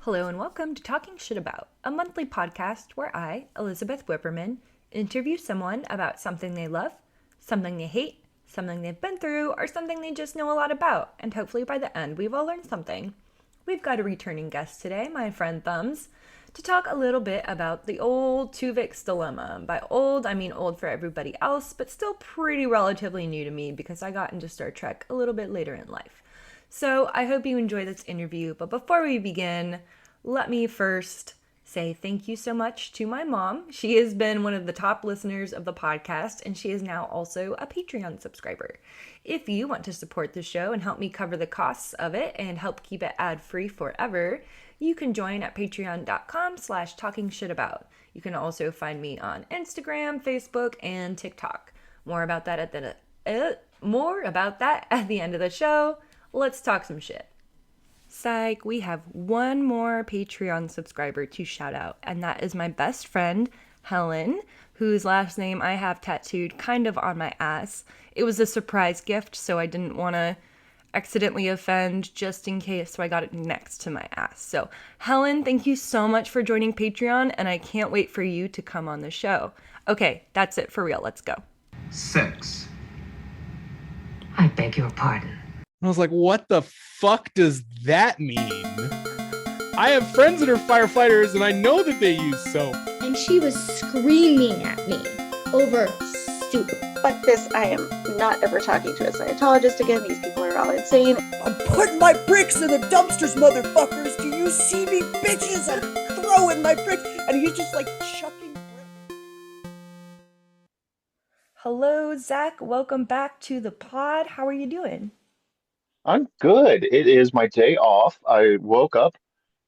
Hello and welcome to Talking Shit About, a monthly podcast where I, Elizabeth Whipperman, interview someone about something they love, something they hate, something they've been through, or something they just know a lot about, and hopefully by the end we've all learned something. We've got a returning guest today, my friend Thumbs, to talk a little bit about the old Tuvix dilemma. By old, I mean old for everybody else, but still pretty relatively new to me because I got into Star Trek a little bit later in life. So I hope you enjoy this interview, but before we begin, let me first say thank you so much to my mom. She has been one of the top listeners of the podcast, and she is now also a Patreon subscriber. If you want to support the show and help me cover the costs of it and help keep it ad-free forever, you can join at patreon.com/talkingshitabout. You can also find me on Instagram, Facebook, and TikTok. More about that at the end of the show. Let's talk some shit. Psych, we have one more Patreon subscriber to shout out, and that is my best friend, Helen, whose last name I have tattooed kind of on my ass. It was a surprise gift, so I didn't want to accidentally offend just in case, so I got it next to my ass. So, Helen, thank you so much for joining Patreon, and I can't wait for you to come on the show. Okay, that's it for real. Let's go. 6. I beg your pardon. I was like, what the fuck does that mean? I have friends that are firefighters and I know that they use soap. And she was screaming at me over soup. Fuck this, I am not ever talking to a Scientologist again. These people are all insane. I'm putting my bricks in the dumpsters, motherfuckers. Do you see me, bitches? I'm throwing my bricks. And he's just like chucking bricks. Hello, Zach. Welcome back to the pod. How are you doing? I'm good. It is my day off. I woke up,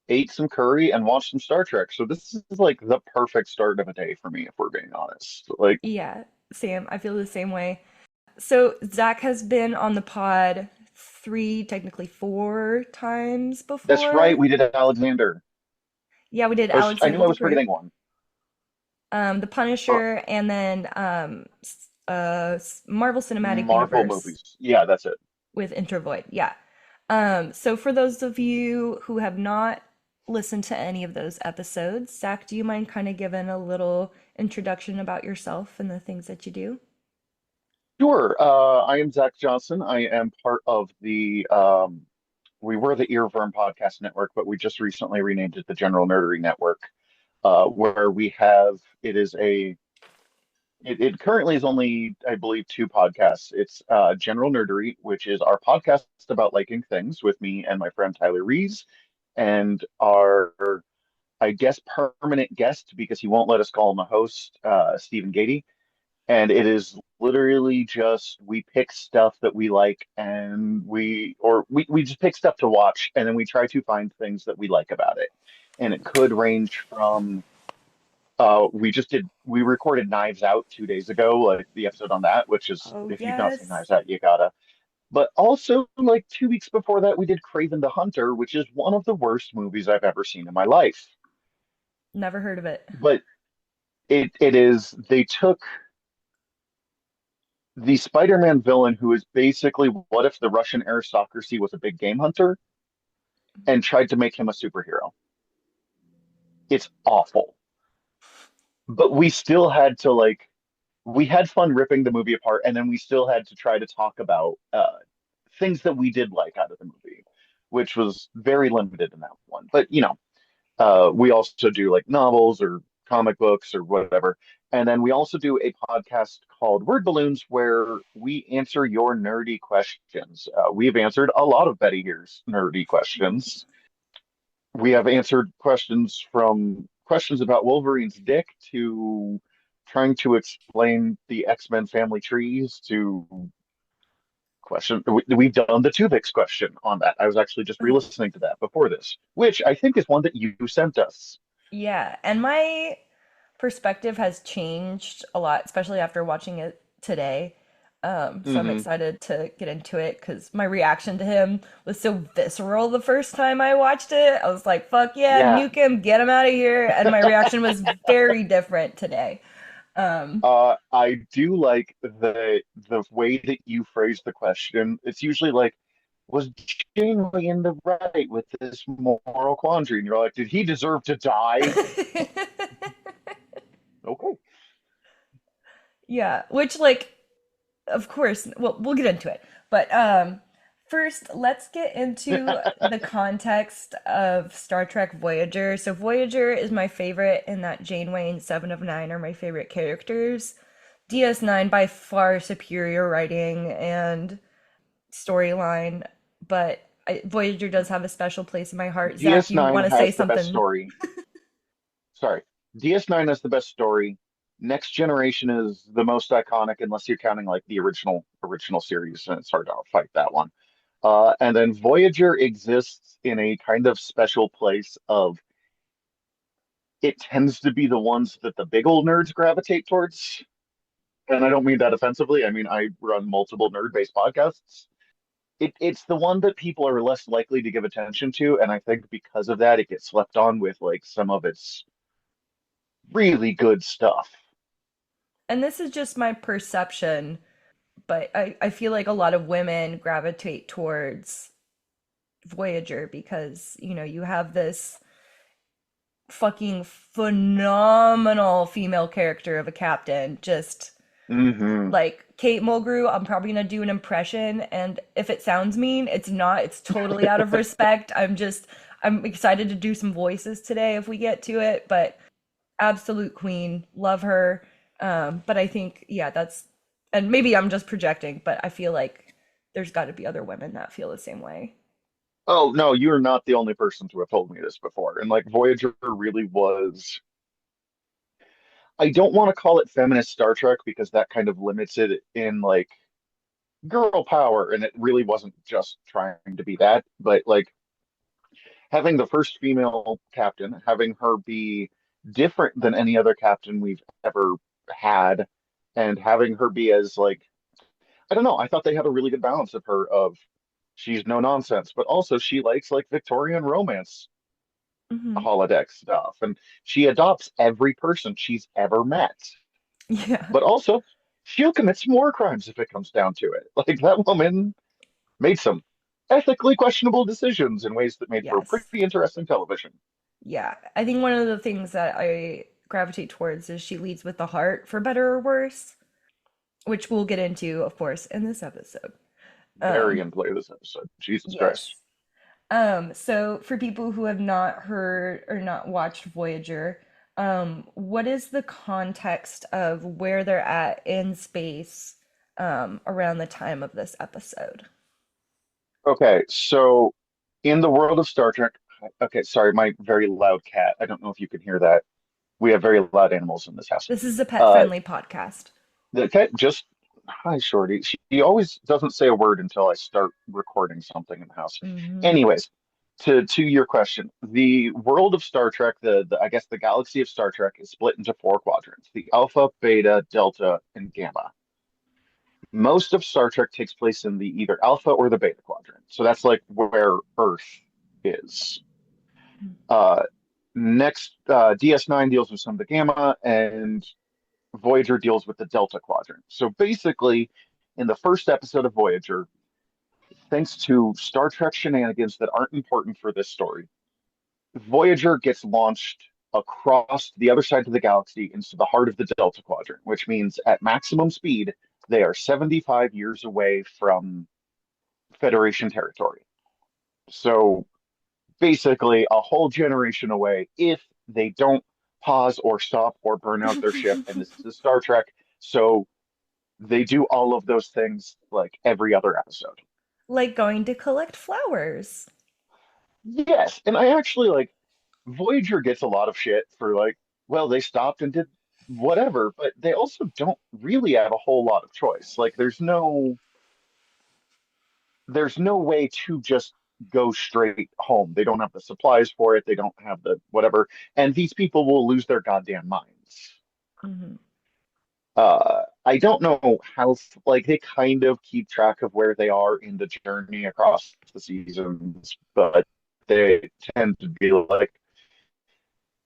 ate some curry, and watched some Star Trek. So this is like the perfect start of a day for me, if we're being honest. Like, Yeah, Sam, I feel the same way. So Zach has been on the pod 3, technically 4 times before. that's right. We did Alexander. Yeah, we did I Alexander knew I was the Great, forgetting one. The Punisher, and then Marvel Cinematic Marvel Universe movies. Yeah, that's it. with Intervoid. Yeah. So for those of you who have not listened to any of those episodes, Zach, do you mind kind of giving a little introduction about yourself and the things that you do? Sure. I am Zach Johnson. I am part of we were the Earworm Podcast Network, but we just recently renamed it the General Nerdery Network, where it currently is only, I believe, 2 podcasts. It's General Nerdery, which is our podcast about liking things with me and my friend Tyler Rees, and our, I guess, permanent guest, because he won't let us call him a host, Stephen Gady. And it is literally just we pick stuff that we like, and we just pick stuff to watch, and then we try to find things that we like about it. And it could range from we recorded Knives Out 2 days ago, like the episode on that, which is, Oh, if you've not seen yes. Knives Out, you gotta. But also, like 2 weeks before that, we did Craven the Hunter, which is one of the worst movies I've ever seen in my life. Never heard of it. But they took the Spider-Man villain, who is basically what if the Russian aristocracy was a big game hunter, and tried to make him a superhero. It's awful. But we still had to we had fun ripping the movie apart, and then we still had to try to talk about things that we did like out of the movie, which was very limited in that one. But we also do like novels or comic books or whatever. And then we also do a podcast called Word Balloons, where we answer your nerdy questions. We've answered a lot of Betty Here's nerdy questions. We have answered questions about Wolverine's dick to trying to explain the X-Men family trees to we've done the Tuvix question on that. I was actually just re-listening to that before this, which I think is one that you sent us. Yeah, and my perspective has changed a lot, especially after watching it today. So I'm excited to get into it because my reaction to him was so visceral the first time I watched it. I was like, fuck yeah, nuke him, get him out of here. And my reaction was very different today. I do like the way that you phrase the question. It's usually like, was Janeway in the right with this moral quandary? And you're like, did he deserve to die? Okay. Yeah, which like of course, well, we'll get into it. But first, let's get into the context of Star Trek Voyager. So Voyager is my favorite in that Janeway and Seven of Nine are my favorite characters. DS9 by far superior writing and storyline, but Voyager does have a special place in my heart. Zach, you DS9 want to say has the best something? story. Sorry. DS9 has the best story. Next Generation is the most iconic, unless you're counting like the original series, and it's hard to fight that one. And then Voyager exists in a kind of special place of it tends to be the ones that the big old nerds gravitate towards. And I don't mean that offensively. I mean, I run multiple nerd-based podcasts. It's the one that people are less likely to give attention to, and I think because of that, it gets slept on with like some of its really good stuff. And this is just my perception, but I feel like a lot of women gravitate towards Voyager because, you know, you have this fucking phenomenal female character of a captain. Just Hmm. like Kate Mulgrew, I'm probably gonna do an impression, and if it sounds mean, it's not. It's totally out of respect. I'm excited to do some voices today if we get to it, but absolute queen, love her. But I think, yeah, and maybe I'm just projecting, but I feel like there's got to be other women that feel the same way. Oh, no, you're not the only person to have told me this before. And like Voyager really was, I don't want to call it feminist Star Trek because that kind of limits it in like girl power. And it really wasn't just trying to be that, but like having the first female captain, having her be different than any other captain we've ever had, and having her be as like, I don't know, I thought they had a really good balance of her of she's no nonsense, but also she likes like Victorian romance Hmm. holodeck stuff, and she adopts every person she's ever met. Yeah. But also, she'll commit some war crimes if it comes down to it. Like that woman made some ethically questionable decisions in ways that made for Yes. pretty interesting television. Yeah. I think one of the things that I gravitate towards is she leads with the heart, for better or worse, which we'll get into, of course, in this episode. Very Um, in play this episode. Jesus Christ. yes. So for people who have not heard or not watched Voyager, what is the context of where they're at in space, around the time of this episode? Okay, so in the world of Star Trek, okay, sorry, my very loud cat. I don't know if you can hear that. We have very loud animals in this house. This is a Uh, pet-friendly podcast. the cat just, hi, Shorty. She always doesn't say a word until I start recording something in the house. Hmm. Anyways, to your question, the world of Star Trek, the I guess the galaxy of Star Trek is split into four quadrants: the Alpha, Beta, Delta, and Gamma. Most of Star Trek takes place in the either Alpha or the Beta quadrant. So that's like where Earth is. Uh, DS9 deals with some of the Gamma, and Voyager deals with the Delta quadrant. So basically, in the first episode of Voyager, thanks to Star Trek shenanigans that aren't important for this story, Voyager gets launched across the other side of the galaxy into the heart of the Delta Quadrant, which means at maximum speed, they are 75 years away from Federation territory. So basically, a whole generation away if they don't pause or stop or burn out their ship. And this is Star Trek. So they do all of those things like every other episode. Like going to collect flowers. Yes. And I actually like Voyager gets a lot of shit for like, well, they stopped and did whatever, but they also don't really have a whole lot of choice. Like there's no way to just go straight home. They don't have the supplies for it. They don't have the whatever. And these people will lose their goddamn minds. Hmm. I don't know how, like, they kind of keep track of where they are in the journey across the seasons, but they tend to be like,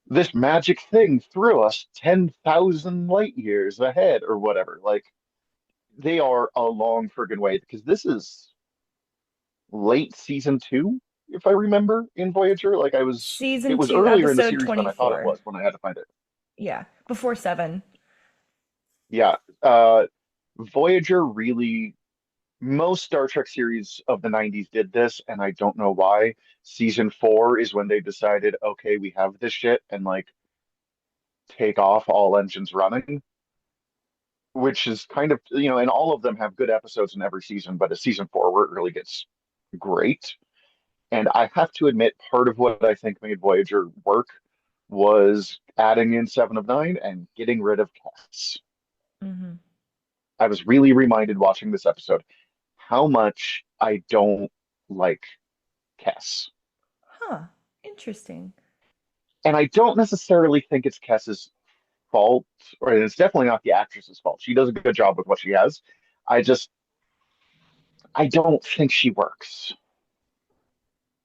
this magic thing threw us 10,000 light years ahead or whatever. Like, they are a long friggin' way because this is late season 2, if I remember, in Voyager. Like it Season was 2, earlier in the episode series than I thought it 24. was when I had to find it. Yeah, before 7. Yeah. Voyager really, most Star Trek series of the 90s did this, and I don't know why. Season 4 is when they decided, okay, we have this shit, and like take off all engines running, which is kind of, and all of them have good episodes in every season, but a season 4 where it really gets great. And I have to admit, part of what I think made Voyager work was adding in Seven of Nine and getting rid of Cass. Mm-hmm. I was really reminded watching this episode how much I don't like Cass. Huh. Interesting. And I don't necessarily think it's Cass's fault, or it's definitely not the actress's fault. She does a good job with what she has. I just, I don't think she works.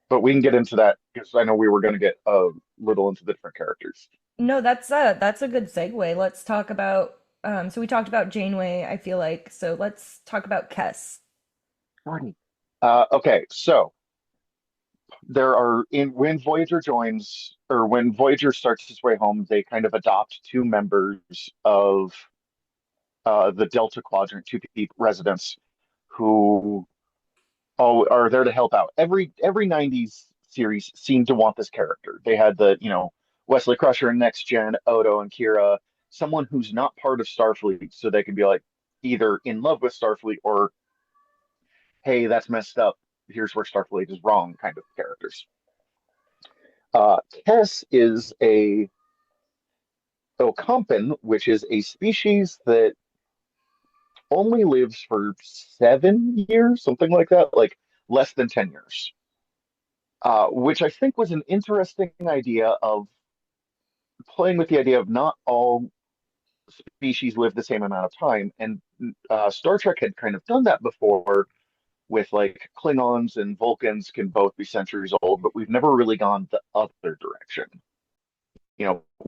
But we can get into that because I know we were going to get a little into the different characters. No, that's a good segue. Let's talk about so we talked about Janeway, I feel like. So let's talk about Kess. Jordan. Okay, so there are in when Voyager joins or when Voyager starts its way home, they kind of adopt two members of the Delta Quadrant, two residents who are there to help out. Every 90s series seemed to want this character. They had Wesley Crusher and Next Gen, Odo and Kira, someone who's not part of Starfleet, so they can be like either in love with Starfleet or, hey, that's messed up. Here's where Starfleet is wrong, kind of characters. Kess is a Ocampan, which is a species that only lives for 7 years, something like that, like less than 10 years. Which I think was an interesting idea of playing with the idea of not all species live the same amount of time. And Star Trek had kind of done that before with like Klingons and Vulcans can both be centuries old, but we've never really gone the other direction.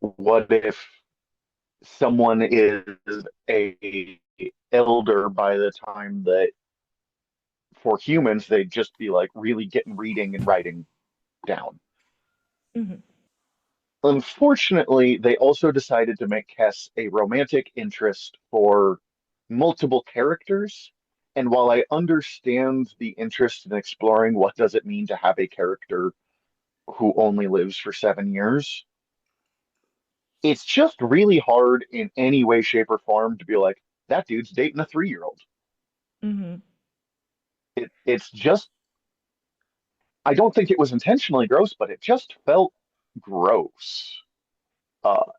What if someone is a elder by the time that for humans they'd just be like really getting reading and writing down. Mm-hmm. Unfortunately, they also decided to make Kess a romantic interest for multiple characters. And while I understand the interest in exploring what does it mean to have a character who only lives for 7 years, it's just really hard in any way, shape, or form to be like, that dude's dating a 3-year-old. Mm-hmm. It's just, I don't think it was intentionally gross, but it just felt gross.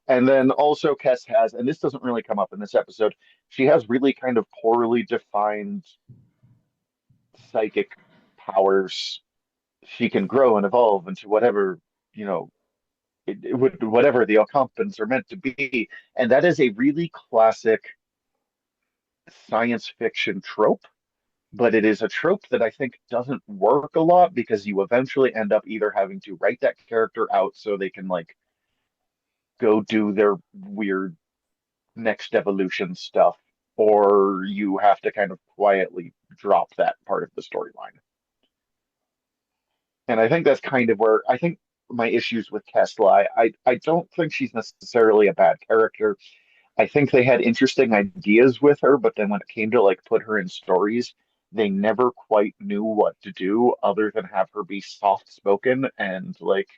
And then also Kess has, and this doesn't really come up in this episode, she has really kind of poorly defined psychic powers. She can grow and evolve into whatever, you know, it would whatever the Ocampans are meant to be. And that is a really classic science fiction trope, but it is a trope that I think doesn't work a lot because you eventually end up either having to write that character out so they can like go do their weird next evolution stuff, or you have to kind of quietly drop that part of the storyline. And I think that's kind of where I think my issues with Kess lie. I don't think she's necessarily a bad character. I think they had interesting ideas with her, but then when it came to like put her in stories, they never quite knew what to do other than have her be soft spoken and like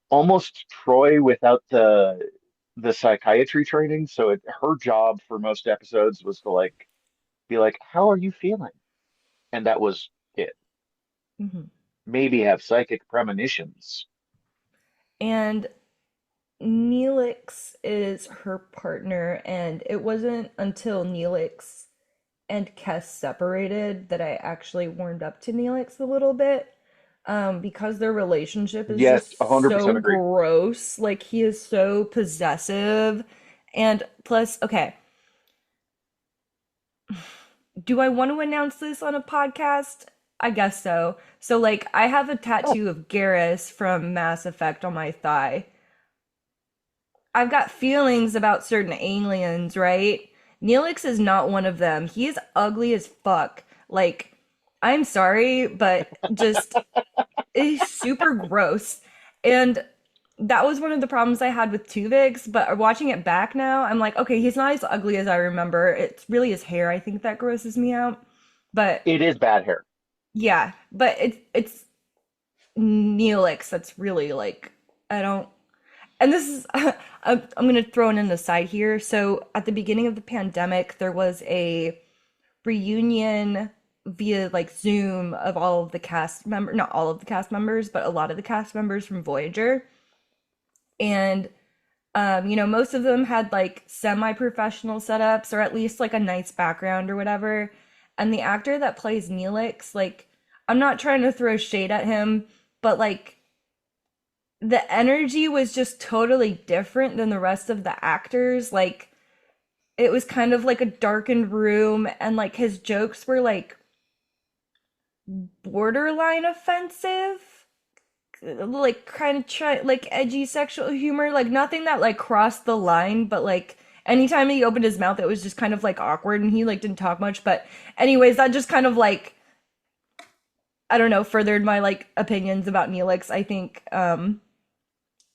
almost Troy without the psychiatry training. So her job for most episodes was to like be like, "How are you feeling?" And that was it. Mm-hmm. Maybe have psychic premonitions. And Neelix is her partner, and it wasn't until Neelix and Kess separated that I actually warmed up to Neelix a little bit. Because their relationship is Yes, just so 100% agree. gross. Like, he is so possessive. And plus, okay, do I want to announce this on a podcast? I guess so. So, like, I have a Oh, tattoo of Garrus from Mass Effect on my thigh. I've got feelings about certain aliens, right? Neelix is not one of them. He is ugly as fuck. Like, I'm sorry, but just it's super gross. And that was one of the problems I had with Tuvix, but watching it back now, I'm like, okay, he's not as ugly as I remember. It's really his hair, I think, that grosses me out. But It is bad hair. yeah, but it's Neelix that's really like I don't. And this is I'm gonna throw in an aside here. So at the beginning of the pandemic, there was a reunion via like Zoom of all of the cast member, not all of the cast members, but a lot of the cast members from Voyager. And most of them had like semi-professional setups or at least like a nice background or whatever. And the actor that plays Neelix, like, I'm not trying to throw shade at him, but like the energy was just totally different than the rest of the actors. Like, it was kind of like a darkened room, and like his jokes were like borderline offensive, like kind of like edgy sexual humor, like nothing that like crossed the line, but like anytime he opened his mouth, it was just kind of like awkward, and he like didn't talk much. But anyways, that just kind of like I don't know, furthered my like opinions about Neelix, I think.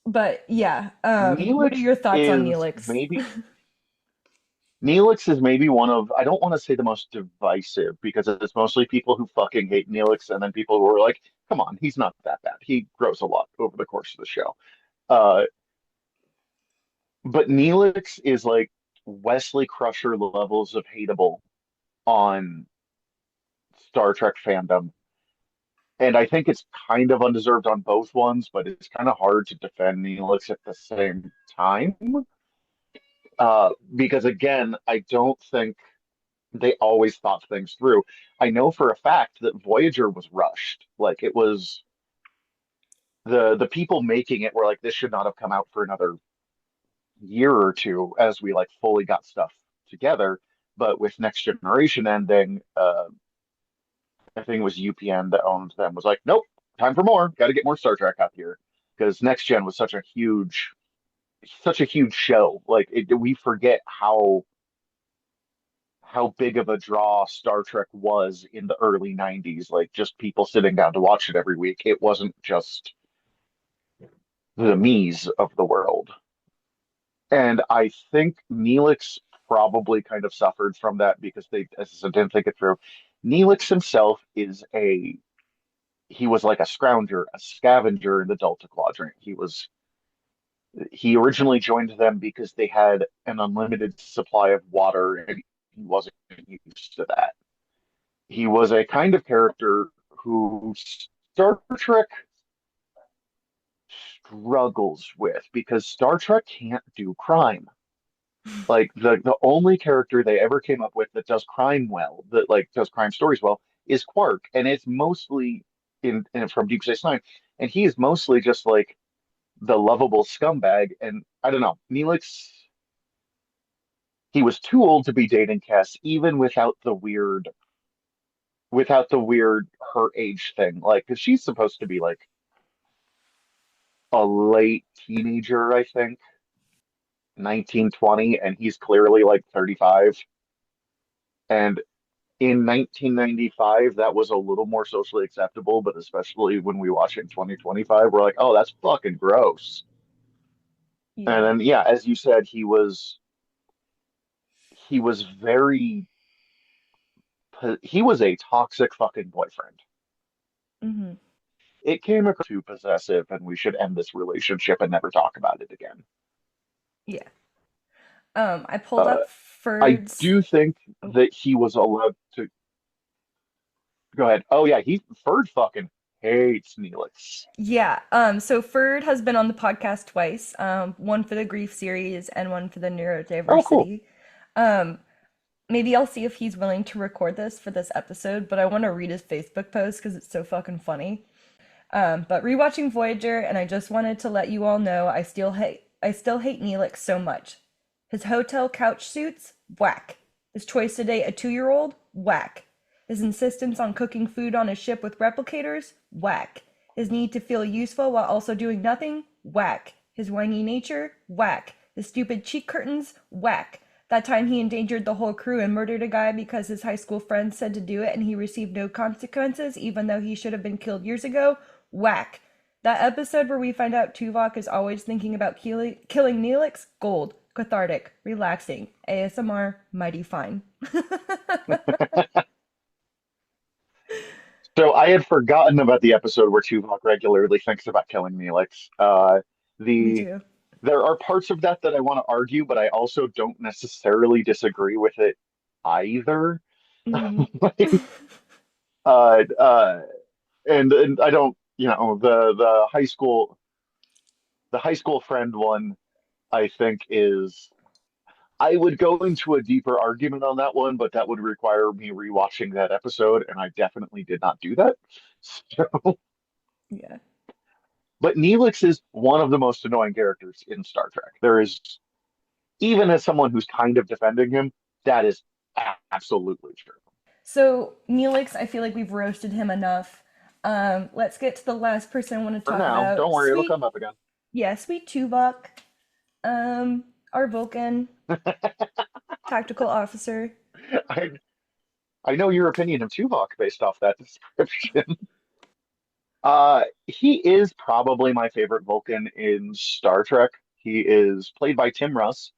But yeah, what are Neelix your thoughts on is Neelix? maybe Neelix is maybe one of, I don't want to say the most divisive because it's mostly people who fucking hate Neelix and then people who are like, come on, he's not that bad. He grows a lot over the course of the show. Uh, but Neelix is like Wesley Crusher levels of hateable on Star Trek fandom. And I think it's kind of undeserved on both ones, but it's kind of hard to defend Neelix at the same time. Because again, I don't think they always thought things through. I know for a fact that Voyager was rushed. Like it was the people making it were like, this should not have come out for another year or two as we like fully got stuff together. But with Next Generation ending, I think it was UPN that owned them, was like, nope, time for more. Got to get more Star Trek out here because Next Gen was such a huge show. Like we forget how big of a draw Star Trek was in the early 90s, like just people sitting down to watch it every week. It wasn't just the me's of the world. And I think Neelix probably kind of suffered from that because they, as I said, didn't think it through. Neelix himself he was like a scrounger, a scavenger in the Delta Quadrant. He originally joined them because they had an unlimited supply of water and he wasn't used to that. He was a kind of character who Star Trek struggles with because Star Trek can't do crime. Like the only character they ever came up with that does crime well, that like does crime stories well, is Quark, and it's mostly in from Deep Space Nine, and he is mostly just like the lovable scumbag. And I don't know, Neelix, he was too old to be dating Cass, even without the weird her age thing. Like, because she's supposed to be like a late teenager, I think, 1920, and he's clearly like 35. And in 1995, that was a little more socially acceptable, but especially when we watch it in 2025, we're like, oh, that's fucking gross. And Yeah. then, yeah, as you said, he was very he was a toxic fucking boyfriend. Hmm. It came across too possessive, and we should end this relationship and never talk about it again. Yeah. I pulled Uh, up I Ferd's. do think Oh, that he was allowed to go ahead. Oh yeah, he Ferd fucking hates Neelix. yeah. So Ferd has been on the podcast twice. One for the grief series and one for the Oh, cool. neurodiversity. Um, Maybe I'll see if he's willing to record this for this episode, but I want to read his Facebook post because it's so fucking funny. But rewatching Voyager, and I just wanted to let you all know I still hate Neelix so much. His hotel couch suits, whack. His choice to date a 2-year-old, whack. His insistence on cooking food on a ship with replicators, whack. His need to feel useful while also doing nothing, whack. His whiny nature, whack. His stupid cheek curtains, whack. That time he endangered the whole crew and murdered a guy because his high school friend said to do it and he received no consequences, even though he should have been killed years ago. Whack. That episode where we find out Tuvok is always thinking about killing Neelix, gold. Cathartic, relaxing, ASMR, mighty fine. So I had forgotten about the episode where Tuvok regularly thinks about killing Neelix. Me The too. There are parts of that that I want to argue, but I also don't necessarily disagree with it either. Mm. Like, uh, uh, and I don't, the high school friend one, I think is. I would go into a deeper argument on that one, but that would require me rewatching that episode, and I definitely did not do that. So, Yeah. but Neelix is one of the most annoying characters in Star Trek. There is, even as someone who's kind of defending him, that is absolutely true. So, Neelix, I feel like we've roasted him enough. Let's get to the last person I want to For talk now, don't about. worry, it'll come up again. Yeah, sweet Tuvok. Our Vulcan, tactical officer. I I know your opinion of Tuvok based off that description. He is probably my favorite Vulcan in Star Trek. He is played by Tim Russ,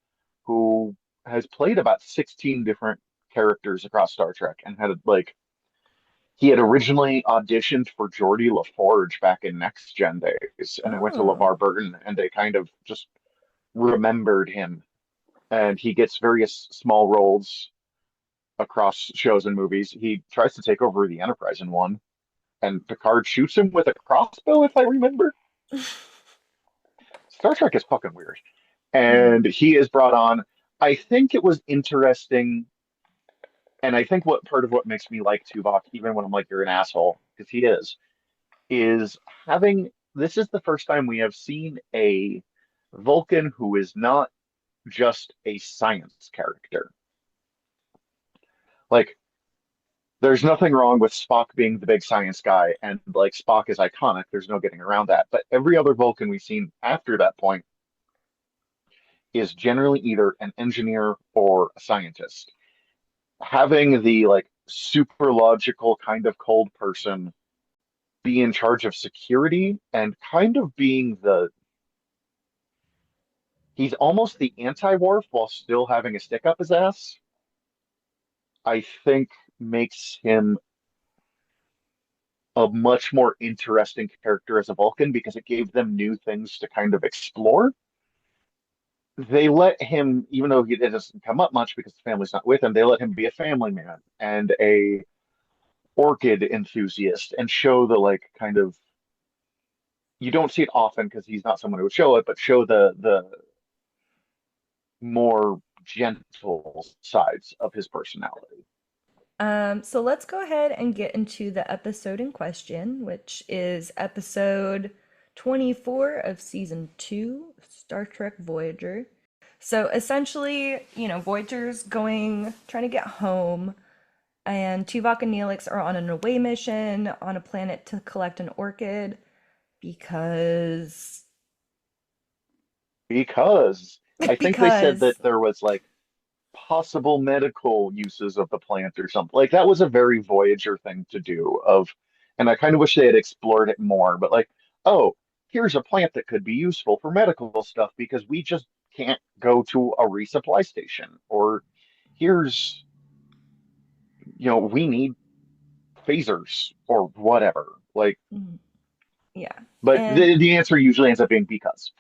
who has played about 16 different characters across Star Trek and had like he had originally auditioned for Geordie LaForge back in Next Gen days, and it went to Oh. LeVar Burton, and they kind of just remembered him. And he gets various small roles across shows and movies. He tries to take over the Enterprise in one, and Picard shoots him with a crossbow, if I remember. Star Trek is fucking weird. Mm. And he is brought on. I think it was interesting, and I think what part of what makes me like Tuvok, even when I'm like, you're an asshole, because he is having this is the first time we have seen a Vulcan who is not just a science character. Like, there's nothing wrong with Spock being the big science guy, and like Spock is iconic. There's no getting around that. But every other Vulcan we've seen after that point is generally either an engineer or a scientist. Having the like super logical kind of cold person be in charge of security and kind of being the he's almost the anti-Worf while still having a stick up his ass, I think makes him a much more interesting character as a Vulcan because it gave them new things to kind of explore. They let him, even though it doesn't come up much because the family's not with him, they let him be a family man and a orchid enthusiast and show the like kind of you don't see it often because he's not someone who would show it, but show the more gentle sides of his personality. So let's go ahead and get into the episode in question, which is episode 24 of season 2, Star Trek Voyager. So essentially, Voyager's trying to get home, and Tuvok and Neelix are on an away mission on a planet to collect an orchid because Because I think they said because that there was like possible medical uses of the plant or something. Like that was a very Voyager thing to do and I kind of wish they had explored it more, but like, oh, here's a plant that could be useful for medical stuff because we just can't go to a resupply station. Or here's, we need phasers or whatever. Like, mm, yeah. but And the answer usually ends up being because.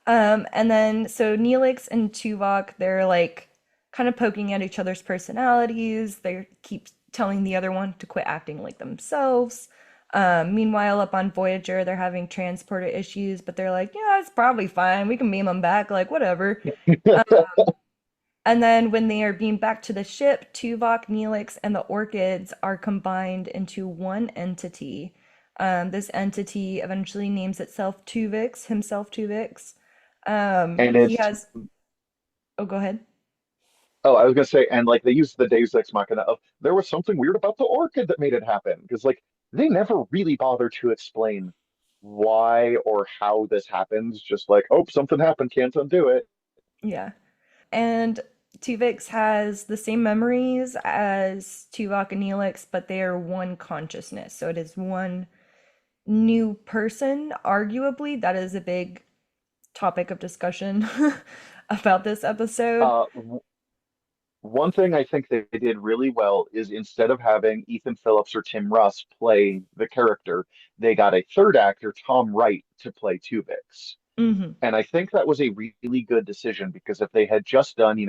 And then so Neelix and Tuvok, they're like kind of poking at each other's personalities. They keep telling the other one to quit acting like themselves. Meanwhile, up on Voyager, they're having transporter issues, but they're like, yeah, it's probably fine. We can beam them back, like whatever. And then when they are beamed back to the ship, Tuvok, Neelix, and the Orchids are combined into one entity. This entity eventually names itself Tuvix, himself Tuvix. and He it's has. Oh, go ahead. Oh, I was gonna say, and like they used the Deus Ex Machina of there was something weird about the orchid that made it happen because like they never really bothered to explain why or how this happens. Just like, oh, something happened, can't undo it. Yeah. And Tuvix has the same memories as Tuvok and Neelix, but they are one consciousness. So it is one new person, arguably. That is a big topic of discussion about this episode. One thing I think they did really well is instead of having Ethan Phillips or Tim Russ play the character, they got a third actor, Tom Wright, to play Tuvix. Hmm. And I think that was a really good decision because if they had just done,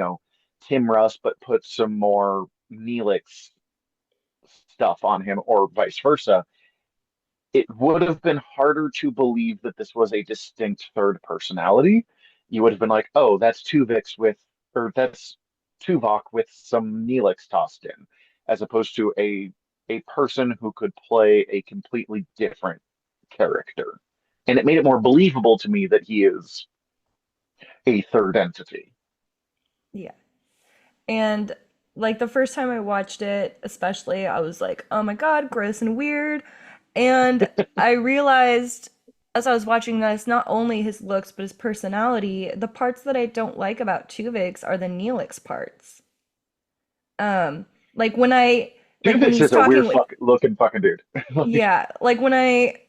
Tim Russ, but put some more Neelix stuff on him or vice versa, it would have been harder to believe that this was a distinct third personality. You would have been like, oh, that's Tuvix or that's Tuvok with some Neelix tossed in, as opposed to a person who could play a completely different character. And it made it more believable to me that he is a third entity. Yeah. And like the first time I watched it, especially, I was like, oh my God, gross and weird. And I realized as I was watching this, not only his looks, but his personality, the parts that I don't like about Tuvix are the Neelix parts. Um, like when I, like when Tuvix he's is a weird talking with, looking fucking dude. yeah, like when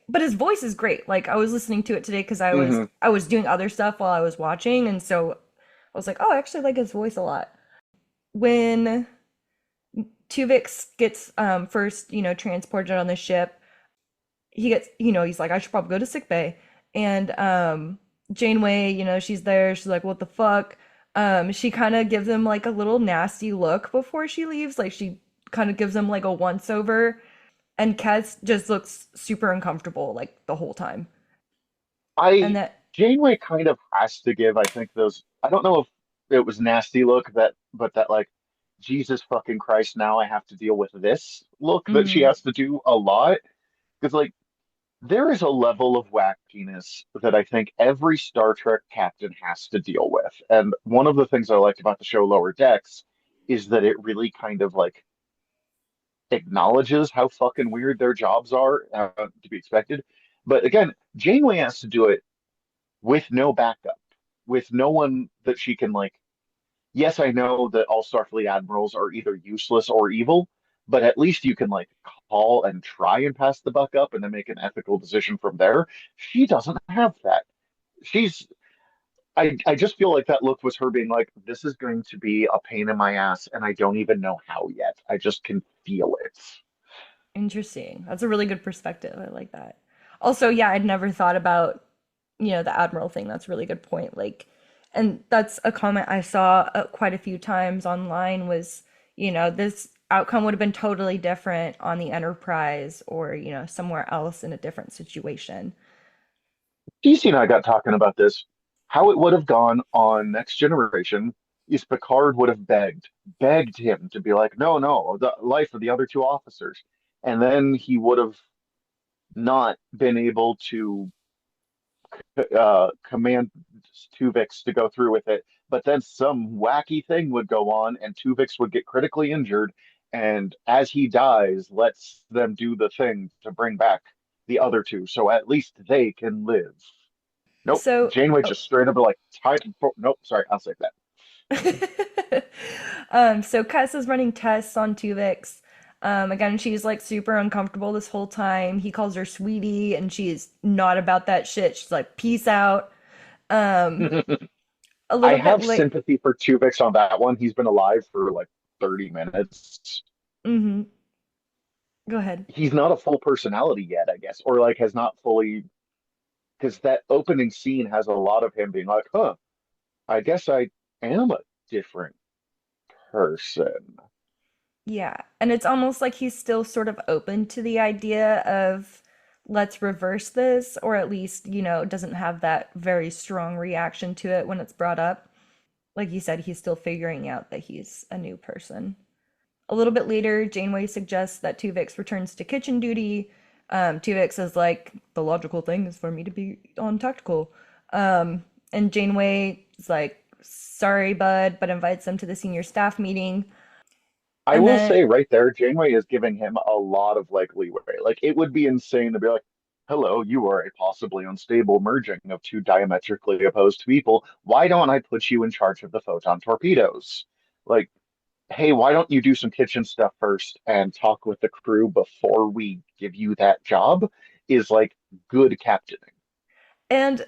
but his voice is great. Like I was listening to it today because Mhm. I was doing other stuff while I was watching, and so I was like, oh, I actually like his voice a lot. When Tuvix gets first, transported on the ship, he gets, he's like, I should probably go to sick bay. And Janeway, she's there, she's like, what the fuck? She kind of gives him like a little nasty look before she leaves. Like she kind of gives him like a once over. And Kes just looks super uncomfortable like the whole time. And I that, Janeway kind of has to give, I think, those. I don't know if it was nasty look but that like Jesus fucking Christ, now I have to deal with this look that she mhm. has to do a lot. Because like there is a level of wackiness that I think every Star Trek captain has to deal with. And one of the things I liked about the show Lower Decks is that it really kind of like acknowledges how fucking weird their jobs are, to be expected. But again, Janeway has to do it with no backup, with no one that she can like. Yes, I know that all Starfleet admirals are either useless or evil, but at least you can like call and try and pass the buck up and then make an ethical decision from there. She doesn't have that. She's I just feel like that look was her being like, this is going to be a pain in my ass, and I don't even know how yet. I just can feel it. Interesting. That's a really good perspective. I like that. Also, yeah, I'd never thought about, the Admiral thing. That's a really good point. Like, and that's a comment I saw quite a few times online was, this outcome would have been totally different on the Enterprise or, somewhere else in a different situation. DC and I got talking about this. How it would have gone on Next Generation is Picard would have begged him to be like, no, no, the life of the other two officers. And then he would have not been able to command Tuvix to go through with it. But then some wacky thing would go on, and Tuvix would get critically injured. And as he dies, lets them do the thing to bring back the other two, so at least they can live. Nope. So, Janeway oh. just straight up like tied. Nope. Sorry, I'll save that. So Kes is running tests on Tuvix. Again, she's like super uncomfortable this whole time. He calls her sweetie, and she's not about that shit. She's like, peace out. Um, a I little bit have late. sympathy for Tuvix on that one. He's been alive for like 30 minutes. Mm-hmm. Go ahead. He's not a full personality yet, I guess, or like has not fully, because that opening scene has a lot of him being like, huh, I guess I am a different person. Yeah. And it's almost like he's still sort of open to the idea of let's reverse this, or at least, doesn't have that very strong reaction to it when it's brought up. Like you said, he's still figuring out that he's a new person. A little bit later, Janeway suggests that Tuvix returns to kitchen duty. Tuvix is like, the logical thing is for me to be on tactical. And Janeway is like, sorry, bud, but invites him to the senior staff meeting. I And will then, say right there, Janeway is giving him a lot of like leeway. Like it would be insane to be like, hello, you are a possibly unstable merging of two diametrically opposed people. Why don't I put you in charge of the photon torpedoes? Like, hey, why don't you do some kitchen stuff first and talk with the crew before we give you that job? Is like good captaining. And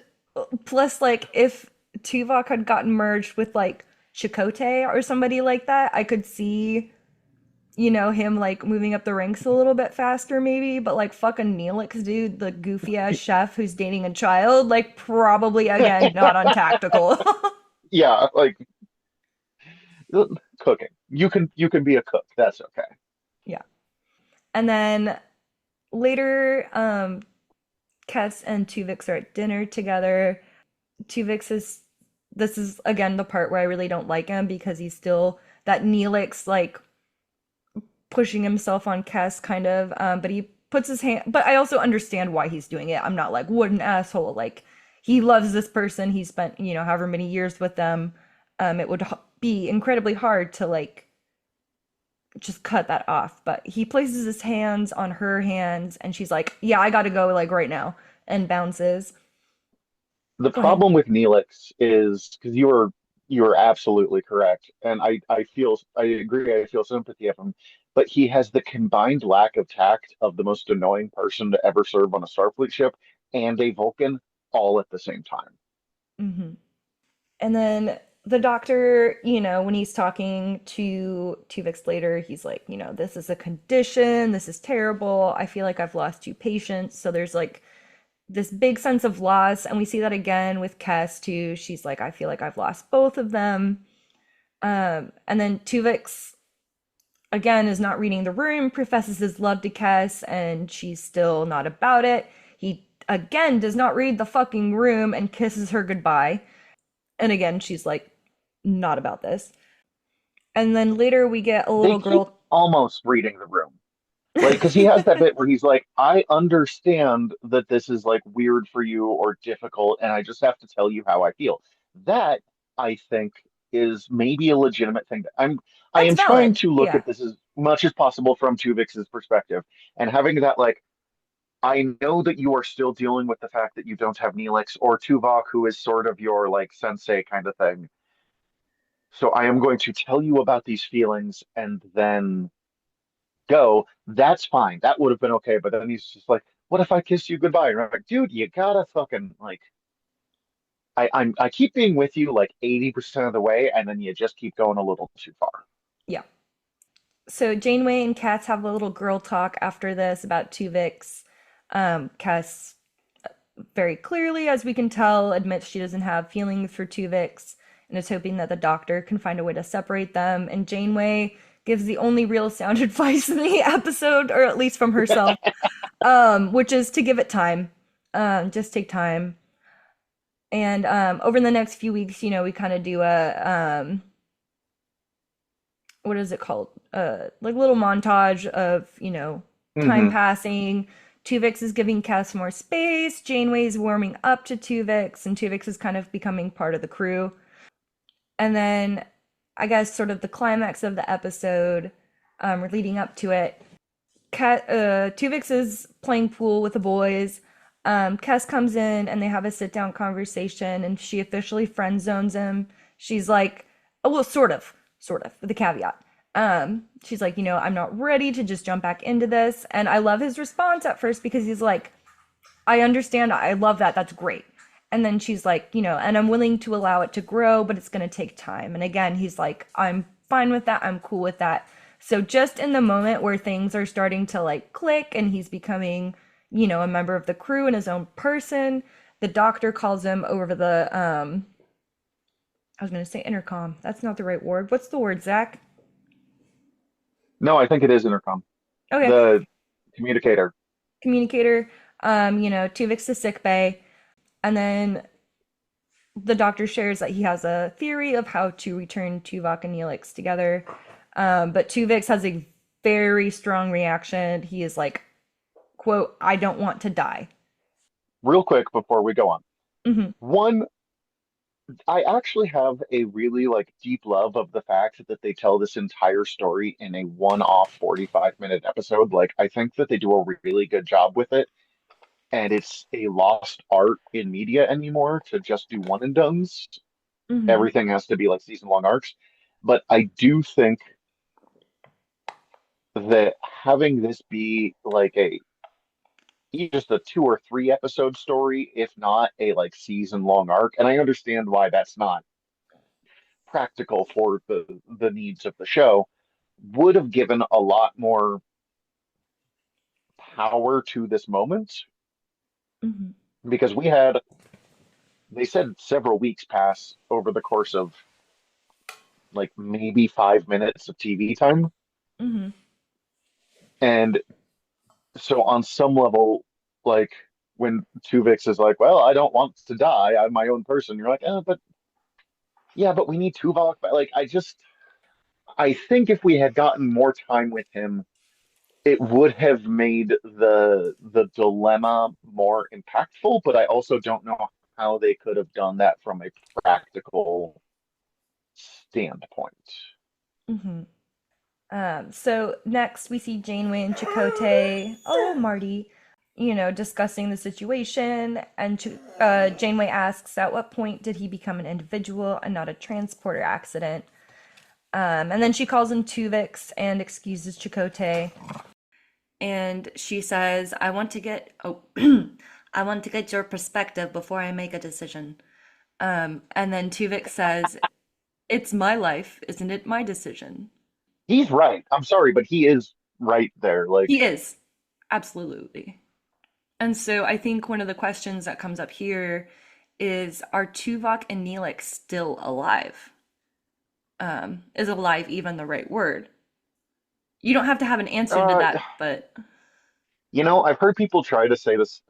plus, like, if Tuvok had gotten merged with like Chakotay or somebody like that, I could see, him like moving up the ranks a little bit faster, maybe. But like, fucking Neelix, dude, the goofy ass chef who's dating a child, like, probably again not on tactical. Yeah, like cooking. You can be a cook. That's okay. Yeah. And then later, Kes and Tuvix are at dinner together. Tuvix is This is again the part where I really don't like him because he's still that Neelix like pushing himself on Kes kind of, but he puts his hand. But I also understand why he's doing it. I'm not like, what an asshole. Like, he loves this person. He spent however many years with them. It would be incredibly hard to like just cut that off. But he places his hands on her hands, and she's like, "Yeah, I gotta go like right now," and bounces. The Go ahead. problem with Neelix is because you are absolutely correct, and I agree. I feel sympathy of him, but he has the combined lack of tact of the most annoying person to ever serve on a Starfleet ship and a Vulcan all at the same time. Hmm. And then the doctor, when he's talking to Tuvix later, he's like, this is a condition. This is terrible. I feel like I've lost two patients. So there's like this big sense of loss. And we see that again with Kes too. She's like, I feel like I've lost both of them. And then Tuvix, again, is not reading the room, professes his love to Kes, and she's still not about it. He, again, does not read the fucking room and kisses her goodbye. And again, she's like, not about this. And then later we get a They little keep girl. almost reading the room. Like, because he has that bit where he's like, I understand that this is like weird for you or difficult, and I just have to tell you how I feel. That, I think, is maybe a legitimate thing. I That's am trying valid. to look Yeah. at this as much as possible from Tuvix's perspective and having that, like, I know that you are still dealing with the fact that you don't have Neelix or Tuvok, who is sort of your like sensei kind of thing. So I am going to tell you about these feelings and then go, that's fine. That would have been okay. But then he's just like, what if I kissed you goodbye? And I'm like, dude, you gotta fucking like I keep being with you like 80% of the way, and then you just keep going a little too far. Yeah. So Janeway and Cass have a little girl talk after this about Tuvix. Cass very clearly, as we can tell, admits she doesn't have feelings for Tuvix and is hoping that the doctor can find a way to separate them. And Janeway gives the only real sound advice in the episode, or at least from herself, which is to give it time. Just take time. And over the next few weeks, we kind of do what is it called? Like little montage of, time Hmm. passing. Tuvix is giving Cass more space. Janeway is warming up to Tuvix, and Tuvix is kind of becoming part of the crew. And then, I guess, sort of the climax of the episode, or leading up to it, Tuvix is playing pool with the boys. Kes comes in and they have a sit down conversation, and she officially friend zones him. She's like, oh, well, sort of, with a caveat. She's like, I'm not ready to just jump back into this. And I love his response at first because he's like, I understand. I love that. That's great. And then she's like, and I'm willing to allow it to grow, but it's going to take time. And again, he's like, I'm fine with that. I'm cool with that. So just in the moment where things are starting to like click and he's becoming, a member of the crew and his own person, the doctor calls him over the, I was going to say intercom. That's not the right word. What's the word, Zach? No, I think it is intercom. Okay. The communicator. Communicator, Tuvix to sick bay. And then the doctor shares that he has a theory of how to return Tuvok and Neelix together. But Tuvix has a very strong reaction. He is like, quote, I don't want to die. Real quick before we go on. Hmm. One, I actually have a really like deep love of the fact that they tell this entire story in a one-off 45-minute episode. Like I think that they do a really good job with it. and it's a lost art in media anymore to just do one and dones. Mm-hmm. Everything has to be like season long arcs. But I do think that having this be like a just a 2 or 3 episode story, if not a like season long arc, and I understand why that's not practical for the needs of the show, would have given a lot more power to this moment Mm-hmm. because we had they said several weeks pass over the course of like maybe 5 minutes of TV time. Mm-hmm. And so on some level, like when Tuvix is like, well, I don't want to die, I'm my own person, you're like, but yeah, but we need Tuvok. But like I think if we had gotten more time with him, it would have made the dilemma more impactful, but I also don't know how they could have done that from a practical standpoint. Mm-hmm. So next we see Janeway and Chakotay, oh Marty, discussing the situation, and Janeway asks, at what point did he become an individual and not a transporter accident? And then she calls in Tuvix and excuses Chakotay. And she says, I want to get I want to get your perspective before I make a decision. And then Tuvix says, it's my life, isn't it my decision? He's right. I'm sorry, but he is right there. Like, He is. Absolutely. And so I think one of the questions that comes up here is, are Tuvok and Neelix still alive? Is alive even the right word? You don't have to have an answer to uh, that, but I've heard people try to say this.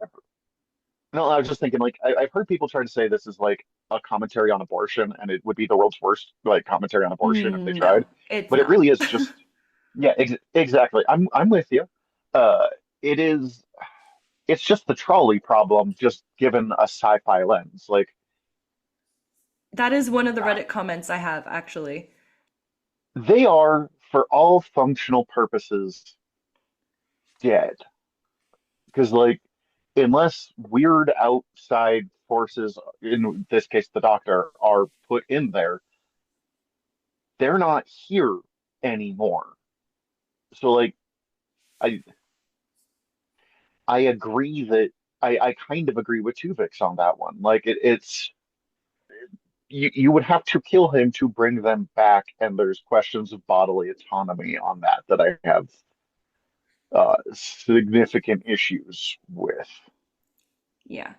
No, I was just thinking, like, I've heard people try to say this is like a commentary on abortion, and it would be the world's worst like commentary on abortion if they no, tried. it's But it not. really is just, yeah, exactly. I'm with you. Uh, it is. It's just the trolley problem, just given a sci-fi lens. Like, That is one of the Reddit comments I have, actually. they are, for all functional purposes, dead. Because, like, unless weird outside forces, in this case the Doctor, are put in there, they're not here anymore. So, like, I I agree that I kind of agree with Tuvix on that one. Like, it's you would have to kill him to bring them back, and there's questions of bodily autonomy on that I have significant issues with. Yeah.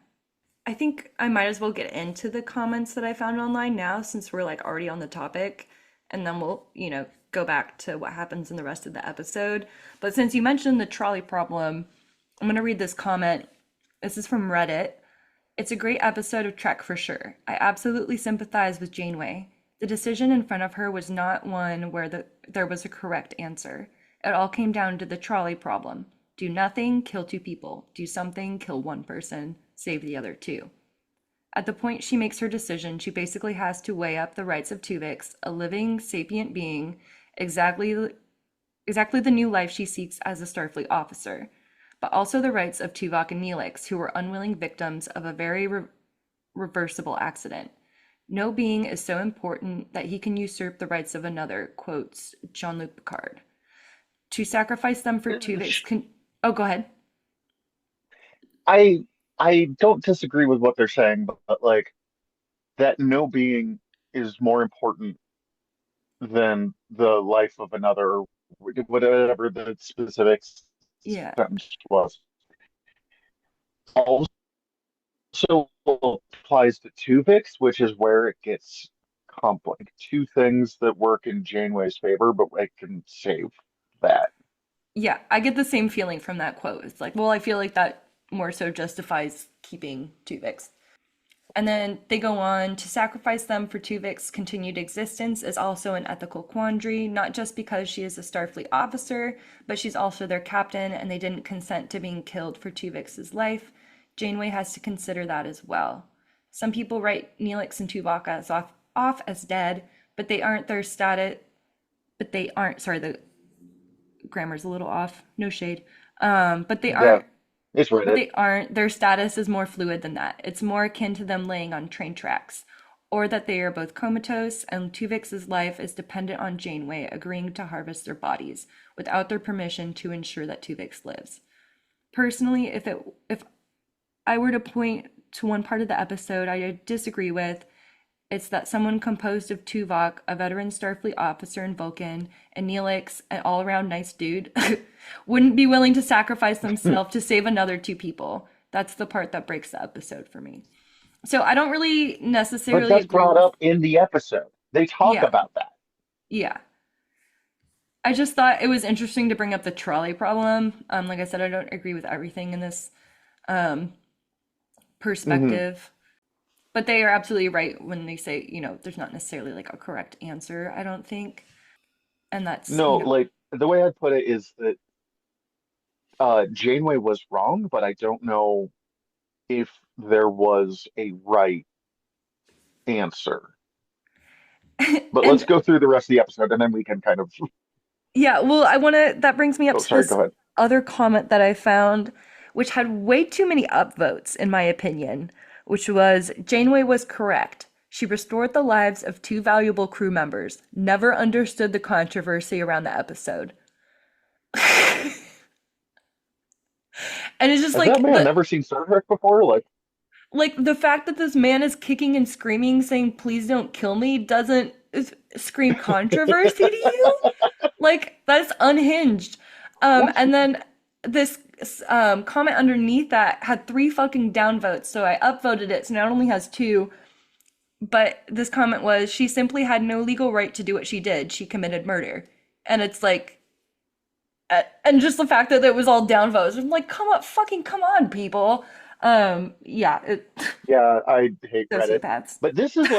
I think I might as well get into the comments that I found online now, since we're like already on the topic, and then we'll, go back to what happens in the rest of the episode. But since you mentioned the trolley problem, I'm going to read this comment. This is from Reddit. It's a great episode of Trek for sure. I absolutely sympathize with Janeway. The decision in front of her was not one where there was a correct answer. It all came down to the trolley problem. Do nothing, kill 2 people. Do something, kill 1 person, save the other 2. At the point she makes her decision, she basically has to weigh up the rights of Tuvix, a living, sapient being, exactly the new life she seeks as a Starfleet officer, but also the rights of Tuvok and Neelix, who were unwilling victims of a very reversible accident. No being is so important that he can usurp the rights of another, quotes Jean-Luc Picard. To sacrifice them for Tuvix oh, go ahead. I I don't disagree with what they're saying, but like that no being is more important than the life of another, whatever the specific Yeah. sentence was. Also applies to Tuvix, which is where it gets complex. Two things that work in Janeway's favor, but I can save that. Yeah, I get the same feeling from that quote. It's like, well, I feel like that more so justifies keeping Tuvix. And then they go on to sacrifice them for Tuvik's continued existence is also an ethical quandary, not just because she is a Starfleet officer, but she's also their captain and they didn't consent to being killed for Tuvix's life. Janeway has to consider that as well. Some people write Neelix and Tuvok as off as dead, but they aren't their status. But they aren't. Sorry, the grammar's a little off. No shade. But they Yeah, aren't It's But Reddit. they aren't. Their status is more fluid than that. It's more akin to them laying on train tracks, or that they are both comatose and Tuvix's life is dependent on Janeway agreeing to harvest their bodies without their permission to ensure that Tuvix lives. Personally, if I were to point to one part of the episode I disagree with, it's that someone composed of Tuvok, a veteran Starfleet officer in Vulcan, and Neelix, an all-around nice dude, wouldn't be willing to sacrifice themselves to save another two people. That's the part that breaks the episode for me. So I don't really But necessarily that's agree brought with, up in the episode. They talk yeah, about that. yeah. I just thought it was interesting to bring up the trolley problem. Like I said, I don't agree with everything in this um, Hmm. perspective. But they are absolutely right when they say, there's not necessarily like a correct answer, I don't think. And that's, No, like the way I'd put it is that Janeway was wrong, but I don't know if there was a right answer. But let's and go through the rest of the episode and then we can kind of. yeah, well, that brings me up Oh, to sorry, this go ahead. other comment that I found, which had way too many upvotes, in my opinion, which was Janeway was correct. She restored the lives of two valuable crew members. Never understood the controversy around the episode. And it's just Has that like man never seen Star Trek before? the fact that this man is kicking and screaming saying please don't kill me doesn't scream controversy to you. Like, that's unhinged. What? And then this comment underneath that had three fucking downvotes, so I upvoted it, so now it only has two. But this comment was, she simply had no legal right to do what she did. She committed murder. And it's like, and just the fact that it was all downvotes, I'm like, come on, people. Yeah, Yeah, I hate Reddit. sociopaths. But this is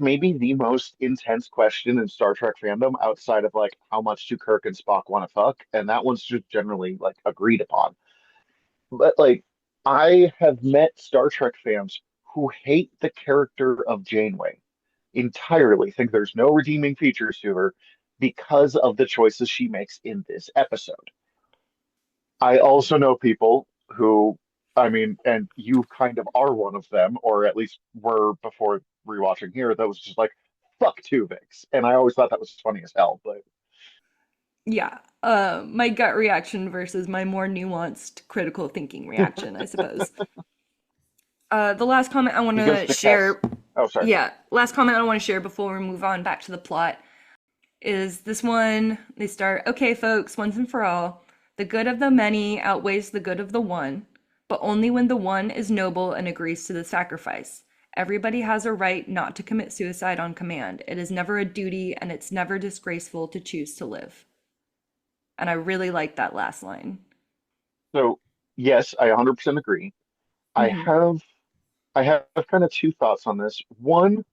maybe the most intense question in Star Trek fandom outside of like how much do Kirk and Spock want to fuck, and that one's just generally like agreed upon. But like I have met Star Trek fans who hate the character of Janeway entirely, think there's no redeeming features to her because of the choices she makes in this episode. I also know people who, I mean, and you kind of are one of them, or at least were before rewatching here, that was just like, fuck Tuvix. And I always thought that was funny as hell, but Yeah, my gut reaction versus my more nuanced critical thinking reaction, I suppose. The last comment I want because to the cast, share, oh, sorry. yeah, last comment I want to share before we move on back to the plot is this one. They start, okay, folks, once and for all, the good of the many outweighs the good of the one, but only when the one is noble and agrees to the sacrifice. Everybody has a right not to commit suicide on command. It is never a duty, and it's never disgraceful to choose to live. And I really like that last line. So, yes, I 100% agree. I Hmm. have, I have kind of two thoughts on this. One,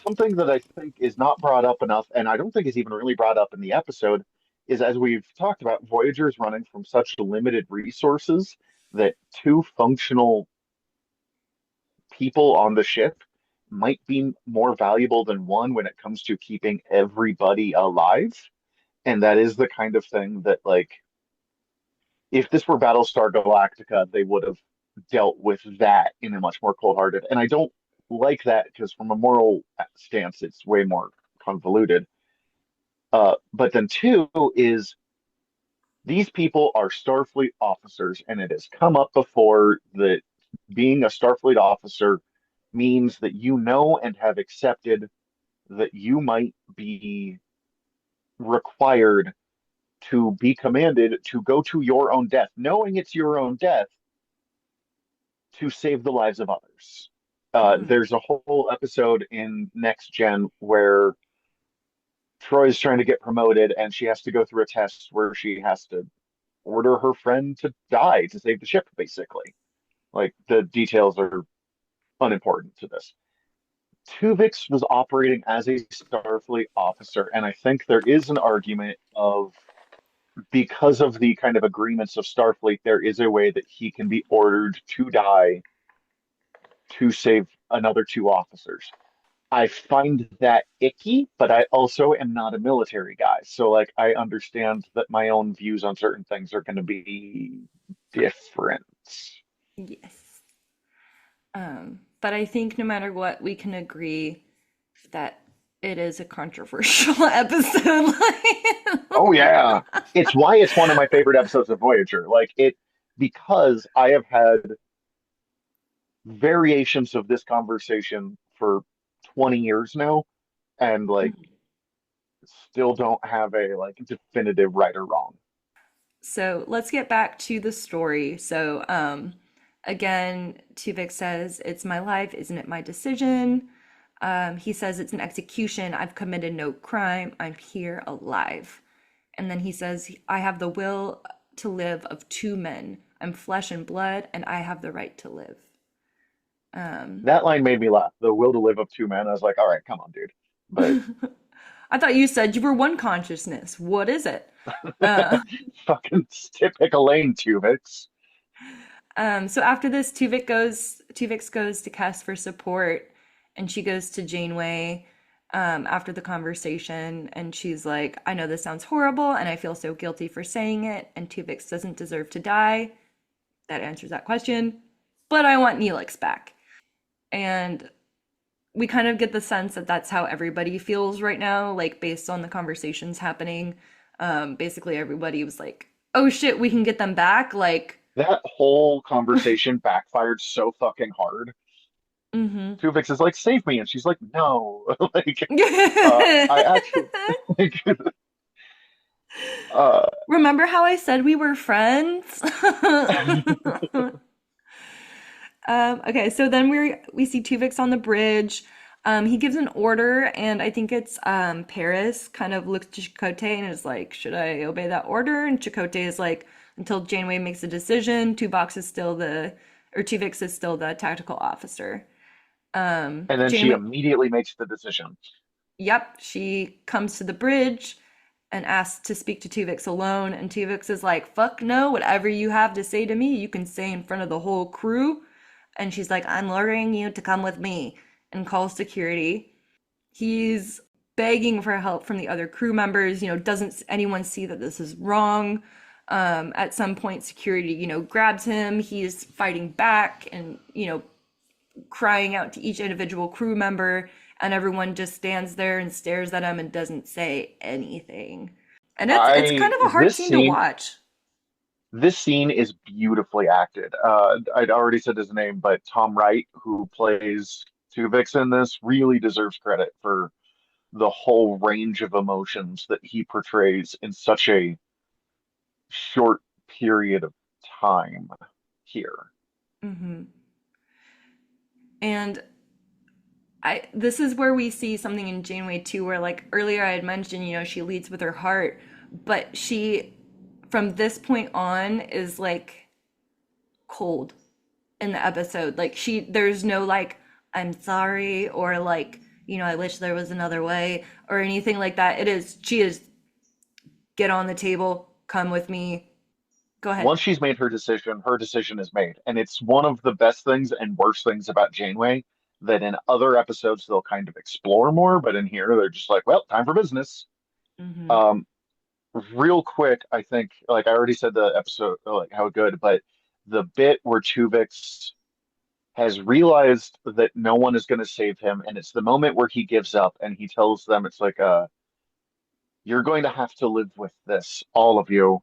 something that I think is not brought up enough, and I don't think is even really brought up in the episode, is as we've talked about, Voyager is running from such limited resources that two functional people on the ship might be more valuable than one when it comes to keeping everybody alive. And that is the kind of thing that, like, if this were Battlestar Galactica, they would have dealt with that in a much more cold-hearted. And I don't like that because from a moral stance, it's way more convoluted. But then two is these people are Starfleet officers, and it has come up before that being a Starfleet officer means that you know and have accepted that you might be required to be commanded to go to your own death, knowing it's your own death to save the lives of others. Mm. There's a whole episode in Next Gen where Troy's trying to get promoted and she has to go through a test where she has to order her friend to die to save the ship, basically. Like the details are unimportant to this. Tuvix was operating as a Starfleet officer, and I think there is an argument of because of the kind of agreements of Starfleet, there is a way that he can be ordered to die to save another two officers. I find that icky, but I also am not a military guy. So like I understand that my own views on certain things are going to be different. Yes. But I think no matter what, we can agree that it is a controversial episode. Oh yeah. It's why it's one of my favorite episodes of Voyager. Like it because I have had variations of this conversation for 20 years now and like still don't have a like definitive right or wrong. So let's get back to the story. So, again, Tuvix says, "It's my life, isn't it my decision?" He says, "It's an execution. I've committed no crime. I'm here alive." And then he says, "I have the will to live of two men. I'm flesh and blood, and I have the right to live." That line made me laugh. The will to live of two men. I was like, all right, come on, dude. But I thought you said you were one consciousness. What is it? Uh, fucking pick a lane, Tuvix. so after this, Tuvix goes to Cass for support, and she goes to Janeway after the conversation, and she's like, "I know this sounds horrible, and I feel so guilty for saying it, and Tuvix doesn't deserve to die." That answers that question. But I want Neelix back. And we kind of get the sense that that's how everybody feels right now, like based on the conversations happening. Basically, everybody was like, "Oh shit, we can get them back." Like, That whole conversation backfired so fucking hard. mm-hmm. Tuvix is like, save me, and she's like, no. Like, I actually like, uh, Remember how I said we were friends? Okay, so then we see Tuvix on the bridge. He gives an order, and I think it's Paris kind of looks to Chakotay and is like, "Should I obey that order?" And Chakotay is like, "Until Janeway makes a decision, Tuvix is still the tactical officer." and then she Janeway, immediately makes the decision. yep, she comes to the bridge and asks to speak to Tuvix alone, and Tuvix is like, "Fuck no, whatever you have to say to me, you can say in front of the whole crew." And she's like, "I'm ordering you to come with me," and calls security. He's begging for help from the other crew members. Doesn't anyone see that this is wrong? At some point, security, grabs him. He's fighting back and, crying out to each individual crew member. And everyone just stands there and stares at him and doesn't say anything. And it's kind of a hard This scene to scene, watch. this scene is beautifully acted. I'd already said his name, but Tom Wright, who plays Tuvix in this, really deserves credit for the whole range of emotions that he portrays in such a short period of time here. Hmm. And this is where we see something in Janeway too, where like earlier I had mentioned, she leads with her heart, but she from this point on is like cold in the episode. Like there's no like, "I'm sorry," or like, "I wish there was another way," or anything like that. She is, "Get on the table, come with me." Go ahead. Once she's made her decision is made. And it's one of the best things and worst things about Janeway that in other episodes they'll kind of explore more, but in here they're just like, well, time for business. Hmm. Um, real quick, I think, like I already said the episode, like how good, but the bit where Tuvix has realized that no one is going to save him, and it's the moment where he gives up and he tells them, it's like, you're going to have to live with this, all of you.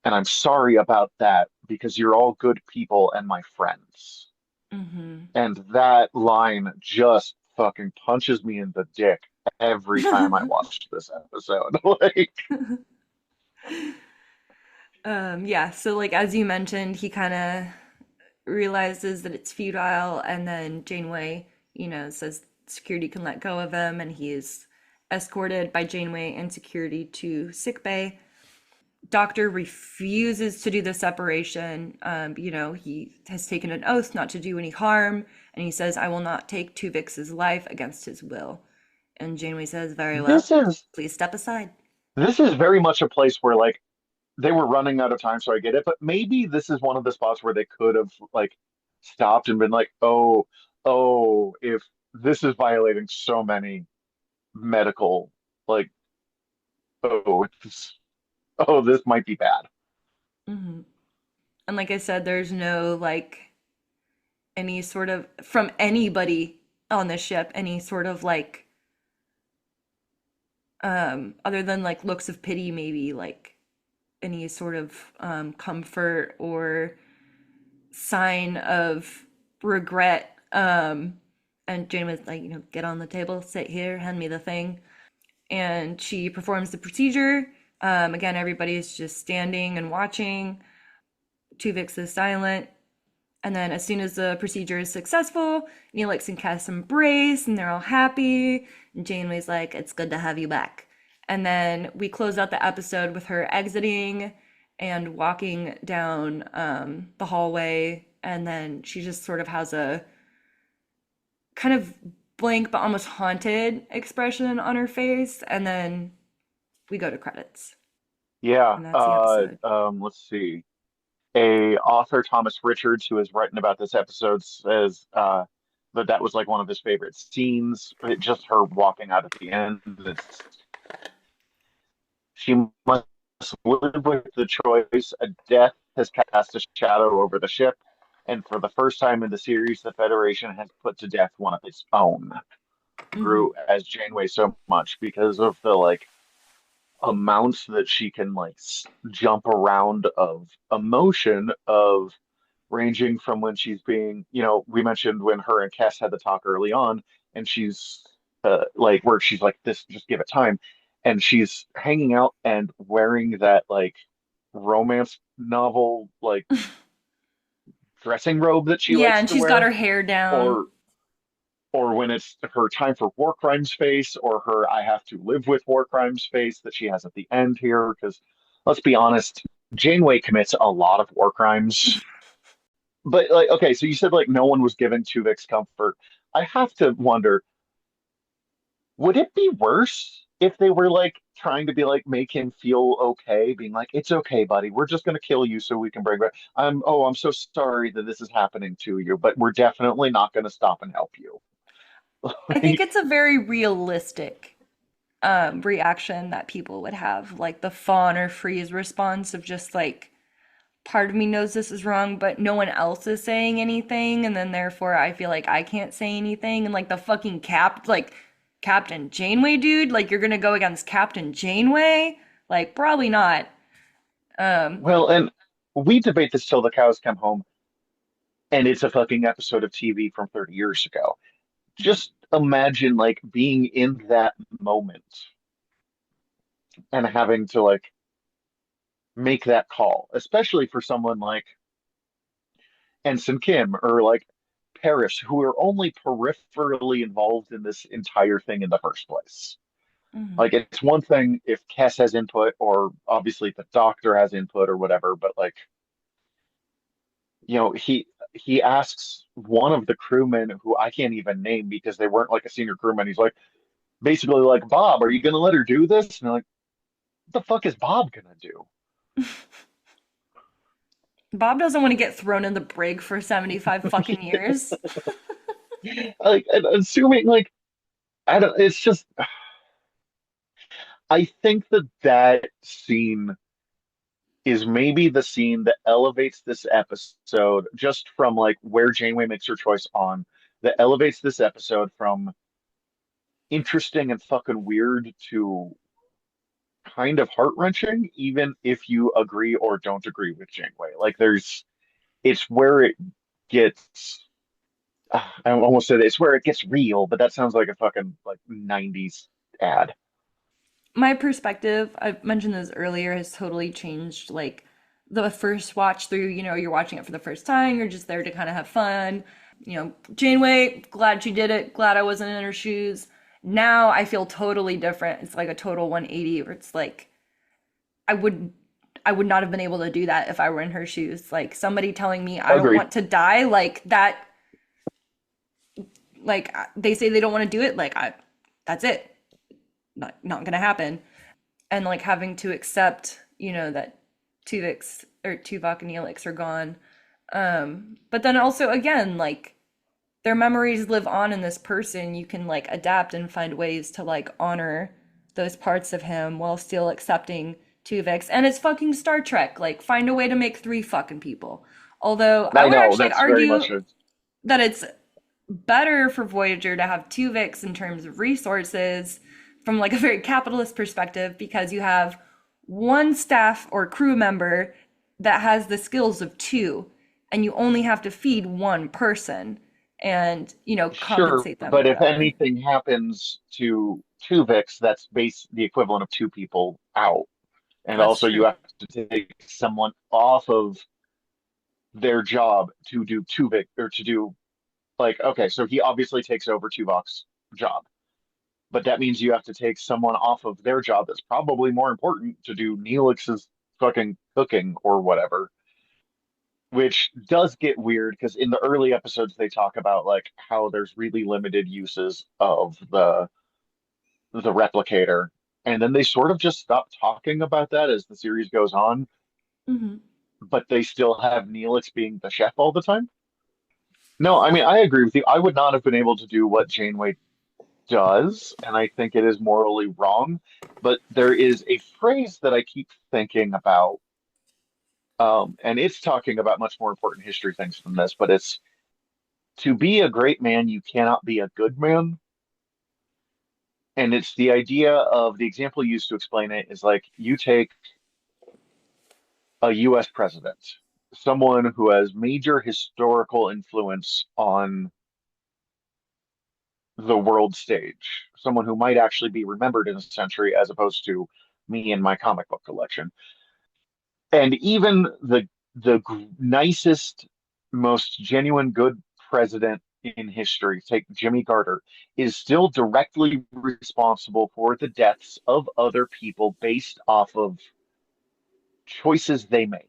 And I'm sorry about that because you're all good people and my friends. Hmm. And that line just fucking punches me in the dick every time I watch this episode. Like, Yeah, so like as you mentioned, he kind of realizes that it's futile, and then Janeway, says security can let go of him, and he is escorted by Janeway and security to sickbay. Doctor refuses to do the separation. He has taken an oath not to do any harm, and he says, "I will not take Tuvix's life against his will." And Janeway says, "Very well, this is please step aside." this is very much a place where like they were running out of time, so I get it. But maybe this is one of the spots where they could have like stopped and been like, oh, if this is violating so many medical, like, oh, this might be bad. Hmm. And like I said, there's no like any sort of from anybody on the ship, any sort of like other than like looks of pity, maybe like any sort of comfort or sign of regret. And Jane was like, get on the table, sit here, hand me the thing. And she performs the procedure. Again, everybody's just standing and watching. Tuvix is silent. And then as soon as the procedure is successful, Neelix and Cass embrace and they're all happy. And Janeway's like, it's good to have you back. And then we close out the episode with her exiting and walking down the hallway. And then she just sort of has a kind of blank but almost haunted expression on her face. And then we go to credits. Yeah. And that's the episode. Let's see. A author, Thomas Richards, who has written about this episode, says that was like one of his favorite scenes. Just her walking out at the end. She must live with the choice. A death has cast a shadow over the ship, and for the first time in the series, the Federation has put to death one of its own. Grew as Janeway so much because of the like amounts that she can like jump around of emotion of ranging from when she's being, we mentioned when her and Cass had the talk early on, and she's like where she's like this, just give it time, and she's hanging out and wearing that like romance novel like dressing robe that she Yeah, likes and to she's got wear, her hair down. or when it's her time for war crimes face, or her I have to live with war crimes face that she has at the end here. Because let's be honest, Janeway commits a lot of war crimes. But like, okay, so you said like no one was giving Tuvix comfort. I have to wonder, would it be worse if they were like trying to be like make him feel okay, being like, it's okay, buddy, we're just gonna kill you so we can bring back. I'm so sorry that this is happening to you, but we're definitely not gonna stop and help you. I think it's a very realistic reaction that people would have, like the fawn or freeze response of just like, part of me knows this is wrong, but no one else is saying anything, and then therefore I feel like I can't say anything, and like the fucking Captain Janeway dude, like you're gonna go against Captain Janeway? Like probably not. Well, and we debate this till the cows come home, and it's a fucking episode of TV from 30 years ago. Just imagine like being in that moment and having to like make that call, especially for someone like Ensign Kim or like Paris, who are only peripherally involved in this entire thing in the first place. Mhm. Like it's one thing if Cass has input, or obviously the doctor has input or whatever, but like, he asks one of the crewmen who I can't even name because they weren't like a senior crewman. He's like basically like, Bob, are you gonna let her do this? And they're like, what the fuck is Bob gonna do? Bob doesn't want to get thrown in the brig for 75 fucking years. Like, assuming like I don't. It's just I think that scene is maybe the scene that elevates this episode just from like where Janeway makes her choice on, that elevates this episode from interesting and fucking weird to kind of heart-wrenching, even if you agree or don't agree with Janeway. Like it's where it gets. I almost said it's where it gets real, but that sounds like a fucking like 90s ad. My perspective, I've mentioned this earlier, has totally changed. Like the first watch through, you're watching it for the first time, you're just there to kind of have fun. Janeway, glad she did it, glad I wasn't in her shoes. Now I feel totally different. It's like a total 180 where it's like I would not have been able to do that if I were in her shoes. Like somebody telling me I don't Agreed. want to die, like that, like they say they don't want to do it, that's it. Not gonna happen. And like having to accept, that Tuvix or Tuvok and Neelix are gone. But then also again, like their memories live on in this person, you can like adapt and find ways to like honor those parts of him while still accepting Tuvix. And it's fucking Star Trek. Like, find a way to make 3 fucking people. Although I I would know actually that's very argue much a that it's better for Voyager to have Tuvix in terms of resources from like a very capitalist perspective, because you have one staff or crew member that has the skills of 2, and you only have to feed one person and, sure, compensate them or but if whatever. anything happens to Tuvix, that's the equivalent of 2 people out. And That's also you true. have to take someone off of their job to do Tuvix or to do like okay, so he obviously takes over Tuvok's job. But that means you have to take someone off of their job that's probably more important to do Neelix's fucking cooking or whatever, which does get weird because in the early episodes they talk about like how there's really limited uses of the replicator, and then they sort of just stop talking about that as the series goes on, Hmm. but they still have Neelix being the chef all the time. No, I mean I agree with you. I would not have been able to do what Janeway does, and I think it is morally wrong. But there is a phrase that I keep thinking about, and it's talking about much more important history things than this, but it's to be a great man, you cannot be a good man. And it's the idea of the example used to explain it is like you take a US president, someone who has major historical influence on the world stage, someone who might actually be remembered in a century as opposed to me and my comic book collection. And even the nicest, most genuine good president in history, take Jimmy Carter, is still directly responsible for the deaths of other people based off of choices they made.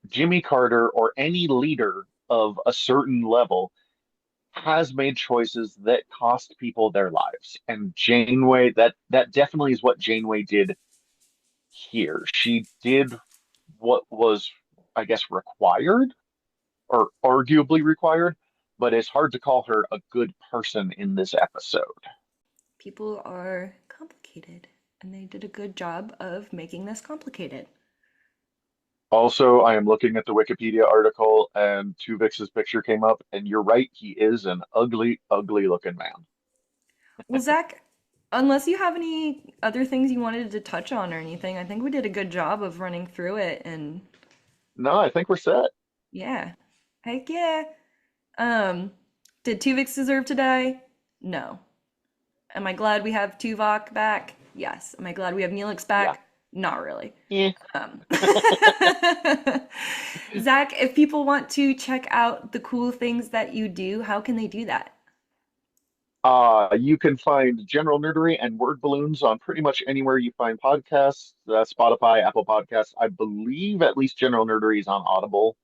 Jimmy Carter or any leader of a certain level has made choices that cost people their lives. And Janeway, that definitely is what Janeway did here. She did what was, I guess, required or arguably required, but it's hard to call her a good person in this episode. People are complicated, and they did a good job of making this complicated. Also, I am looking at the Wikipedia article and Tuvix's picture came up, and you're right, he is an ugly, ugly looking man. Well, Zach, unless you have any other things you wanted to touch on or anything, I think we did a good job of running through it. And No, I think we're set. yeah, heck yeah. Um, did Tuvix deserve to die? No. Am I glad we have Tuvok back? Yes. Am I glad we have Neelix Yeah. back? Not really. Yeah. Um, Zach, if people want to check out the cool things that you do, how can they do that? You can find General Nerdery and Word Balloons on pretty much anywhere you find podcasts. Spotify, Apple Podcasts. I believe at least General Nerdery is on Audible.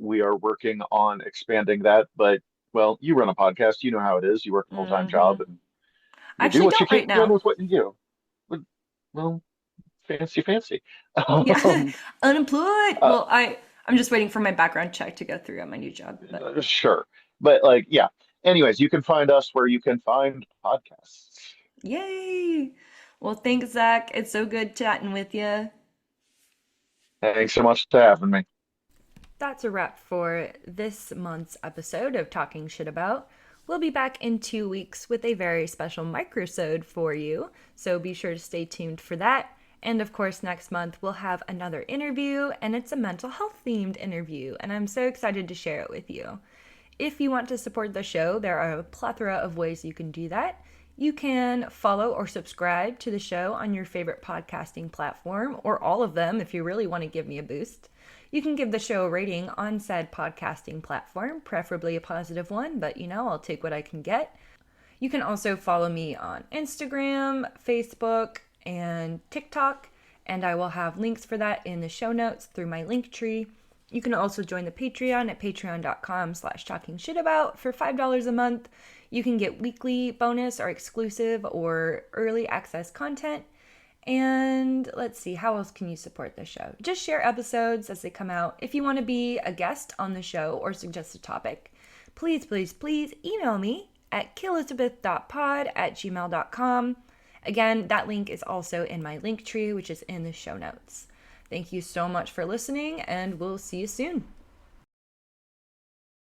We are working on expanding that, but well, you run a podcast, you know how it is. You work a full-time Hmm. job and I you do actually what you don't right can now. with what you do. But, well, fancy, fancy. Yeah, Um, unemployed. uh, Well, I'm just waiting for my background check to go through at my new job. But sure. But like, yeah. Anyways, you can find us where you can find podcasts. yay! Well, thanks, Zach. It's so good chatting with you. Thanks so much for having me. That's a wrap for this month's episode of Talking Shit About. We'll be back in 2 weeks with a very special microsode for you, so be sure to stay tuned for that. And of course, next month we'll have another interview, and it's a mental health themed interview, and I'm so excited to share it with you. If you want to support the show, there are a plethora of ways you can do that. You can follow or subscribe to the show on your favorite podcasting platform, or all of them if you really want to give me a boost. You can give the show a rating on said podcasting platform, preferably a positive one, but I'll take what I can get. You can also follow me on Instagram, Facebook, and TikTok, and I will have links for that in the show notes through my link tree. You can also join the Patreon at patreon.com/talkingshitabout for $5 a month. You can get weekly bonus or exclusive or early access content. And let's see, how else can you support the show? Just share episodes as they come out. If you want to be a guest on the show or suggest a topic, please, please, please email me at killelizabeth.pod@gmail.com. Again, that link is also in my link tree, which is in the show notes. Thank you so much for listening, and we'll see you soon.